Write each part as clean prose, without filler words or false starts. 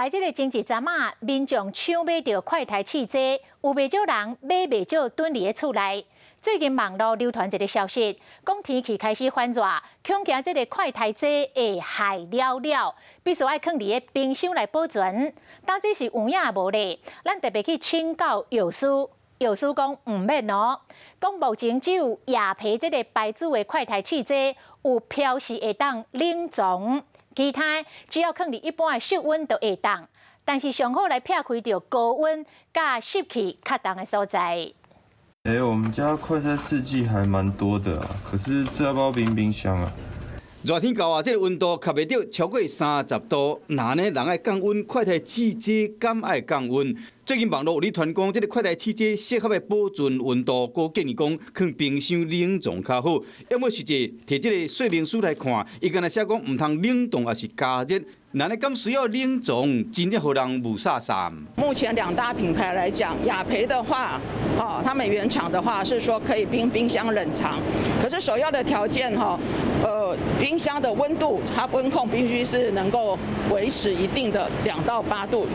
来这个经济站啊，民众抢买到快台汽车，有袂少人买袂少囤伫个厝内。最近网络流传一个消息，讲天气开始反热，恐惊这个快台车会坏了了，必须爱放伫个冰箱来保存。当这是有影无咧，咱特别去请教药师。药师讲唔免哦，讲目前只有亚培这个牌子的快台汽车有标示会当冷藏，其他只要放伫一般的室温就会当，但是上好来避开着高温甲湿气较重的所在。我们家快餐4季还蛮多的啊，可是这要不要冰箱啊？热天到啊，这个温度卡袂到超过30度，那呢人爱降温，快台汽车敢爱降温？最近网络有咧传讲，这个快台汽车适合的保存温度，佫建议讲放冰箱冷藏较好。要么实际摕这个说明书来看，伊敢若写讲唔通冷冻，也是加热。那呢，敢需要冷藏，真正互人雾煞煞。目前2大品牌来讲，雅培的话，他们原厂的话是说可以冰箱冷藏，可是首要的条件冰箱的温度，它温控必须是能够维持一定的2到8度。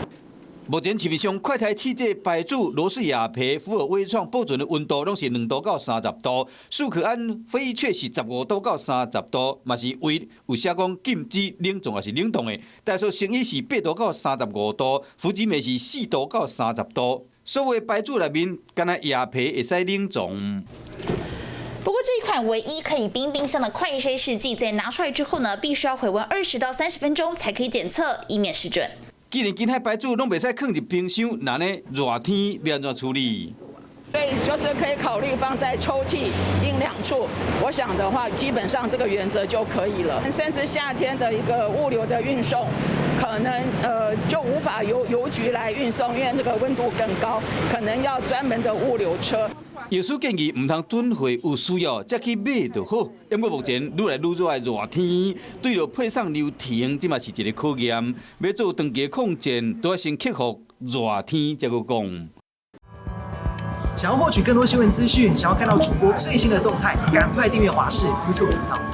目前市面上快台汽车牌子罗氏雅培、福尔威创保存的温度拢是2度到30度，舒可安、飞雀是15度到30度，嘛是唯一有写讲禁止冷藏也是冷冻的。但是成衣是8度到35度，福吉美是4度到30度。所有牌子内面，敢若雅培会使冷藏。不过这一款唯一可以冰箱的快筛试剂，在拿出来之后呢，必须要回温20到30分钟才可以检测，以免失准。既然今海牌子拢袂使放入冰箱，那呢热天要安怎处理？所以就是可以考虑放在抽屉阴凉处。我想的话，基本上这个原则就可以了。甚至夏天的一个物流的运送，可能就无法由邮局来运送，因为这个温度更高，可能要专门的物流车。药师建议唔通囤货，有需要才去买就好。因为目前愈来愈热的热天，对着配送流程，这嘛是一个考验。要做长期抗战，都要先克服热天，才个讲。想要获取更多新闻资讯，想要看到主播最新的动态，赶快订阅华视 YouTube 频道。